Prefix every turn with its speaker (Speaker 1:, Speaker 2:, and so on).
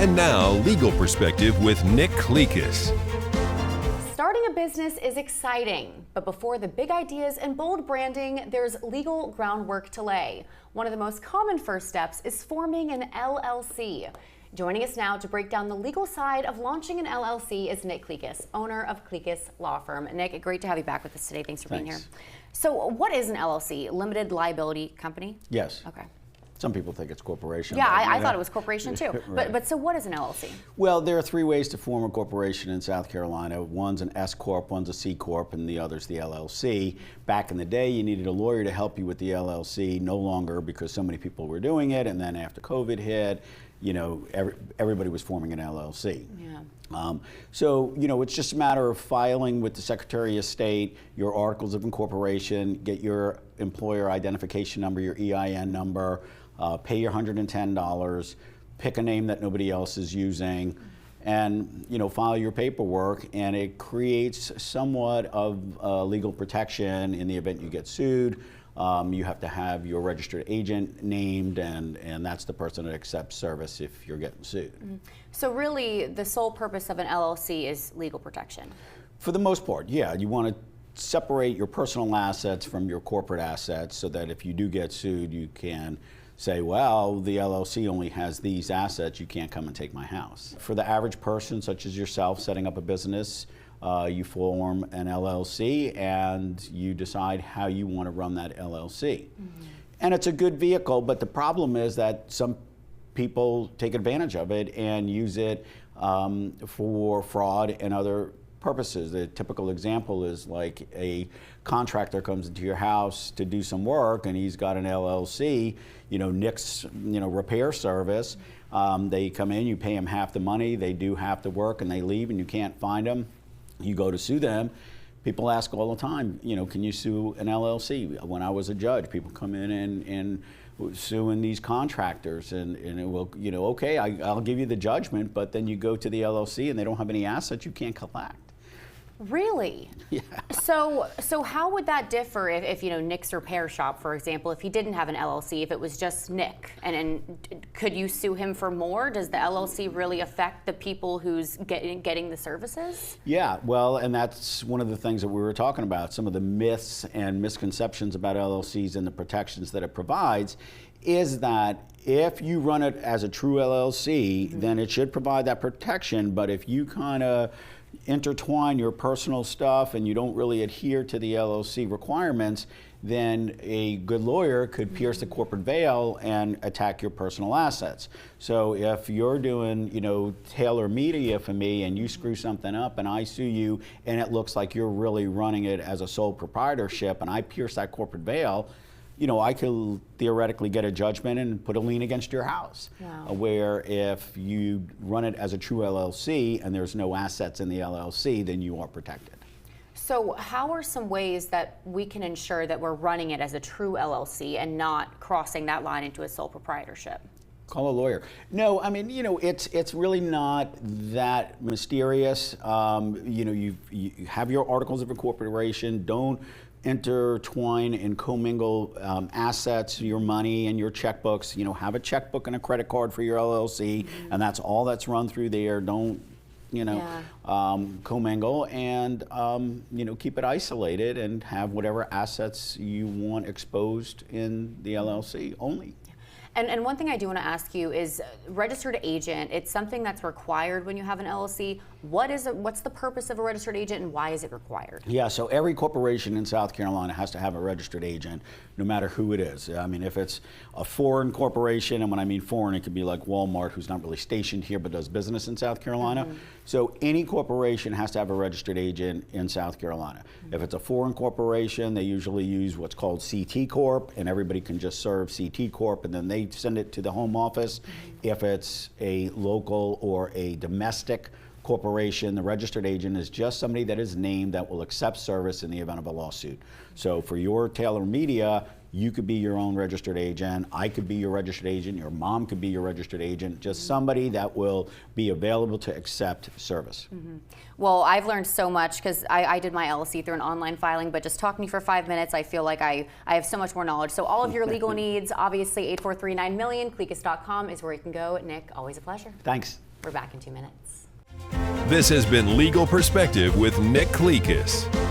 Speaker 1: And now, Legal Perspective with Nick Kleekus.
Speaker 2: Starting a business is exciting, but before the big ideas and bold branding, there's legal groundwork to lay. One of the most common first steps is forming an LLC. Joining us now to break down the legal side of launching an LLC is Nick Kleekus, owner of Kleekus Law Firm. Nick, great to have you back with us today. Thanks for being here. So what is an LLC? Limited liability company?
Speaker 3: Yes.
Speaker 2: Okay.
Speaker 3: Some people think it's corporation.
Speaker 2: Yeah, I thought it was corporation too.
Speaker 3: Right.
Speaker 2: But so what is an LLC?
Speaker 3: Well, there are three ways to form a corporation in South Carolina. One's an S Corp, one's a C Corp, and the other's the LLC. Back in the day, you needed a lawyer to help you with the LLC. No longer, because so many people were doing it. And then after COVID hit, you know, everybody was forming an LLC.
Speaker 2: Yeah.
Speaker 3: So, you know, it's just a matter of filing with the Secretary of State, your articles of incorporation, get your employer identification number, your EIN number, pay your $110, pick a name that nobody else is using, and, you know, file your paperwork, and it creates somewhat of legal protection in the event you get sued. You have to have your registered agent named, and that's the person that accepts service if you're getting sued.
Speaker 2: Mm-hmm. So really, the sole purpose of an LLC is legal protection? For
Speaker 3: the most part, yeah. You want to separate your personal assets from your corporate assets so that if you do get sued, you can say, well, the LLC only has these assets, you can't come and take my house. For the average person, such as yourself, setting up a business, you form an LLC and you decide how you want to run that LLC. Mm-hmm. And it's a good vehicle, but the problem is that some people take advantage of it and use it for fraud and other purposes. The typical example is like a contractor comes into your house to do some work and he's got an LLC, you know, Nick's, you know, repair service. They come in, you pay them half the money, they do half the work and they leave and you can't find them. You go to sue them. People ask all the time, you know, can you sue an LLC? When I was a judge, people come in and suing these contractors and it will, you know, okay, I'll give you the judgment, but then you go to the LLC and they don't have any assets you can't collect.
Speaker 2: Really?
Speaker 3: Yeah.
Speaker 2: So how would that differ if you know, Nick's repair shop, for example, if he didn't have an LLC, if it was just Nick, and could you sue him for more? Does the LLC really affect the people who's getting the services?
Speaker 3: Yeah, well, and that's one of the things that we were talking about. Some of the myths and misconceptions about LLCs and the protections that it provides is that if you run it as a true LLC, mm-hmm. then it should provide that protection, but if you kind of intertwine your personal stuff and you don't really adhere to the LLC requirements, then a good lawyer could pierce the corporate veil and attack your personal assets. So if you're doing, you know, Taylor Media for me and you screw something up and I sue you and it looks like you're really running it as a sole proprietorship and I pierce that corporate veil, you know, I could theoretically get a judgment and put a lien against your house.
Speaker 2: Wow.
Speaker 3: Where if you run it as a true LLC and there's no assets in the LLC, then you are protected.
Speaker 2: So how are some ways that we can ensure that we're running it as a true LLC and not crossing that line into a sole proprietorship?
Speaker 3: Call a lawyer. No, I mean, you know, it's really not that mysterious. You know, you have your articles of incorporation. Don't intertwine and commingle assets, your money and your checkbooks. You know, have a checkbook and a credit card for your LLC, mm-hmm. and that's all that's run through there. Don't, you know, commingle and, you know, keep it isolated and have whatever assets you want exposed in the LLC only.
Speaker 2: And one thing I do want to ask you is registered agent. It's something that's required when you have an LLC. What's the purpose of a registered agent and why is it required?
Speaker 3: Yeah, so every corporation in South Carolina has to have a registered agent, no matter who it is. I mean, if it's a foreign corporation, and when I mean foreign, it could be like Walmart, who's not really stationed here but does business in South Carolina. Mm-hmm. So any corporation has to have a registered agent in South Carolina. Mm-hmm. If it's a foreign corporation, they usually use what's called CT Corp, and everybody can just serve CT Corp, and then they send it to the home office. Mm-hmm. If it's a local or a domestic corporation, the registered agent is just somebody that is named that will accept service in the event of a lawsuit. So for your Taylor Media, you could be your own registered agent, I could be your registered agent, your mom could be your registered agent, just somebody that will be available to accept service.
Speaker 2: Mm-hmm. Well, I've learned so much because I did my LLC through an online filing, but just talking to you for 5 minutes, I feel like I have so much more knowledge. So all of your legal needs, obviously 843-9000000, Kleekus.com is where you can go. Nick, always a pleasure.
Speaker 3: Thanks.
Speaker 2: We're back in 2 minutes.
Speaker 1: This has been Legal Perspective with Nick Kleekus.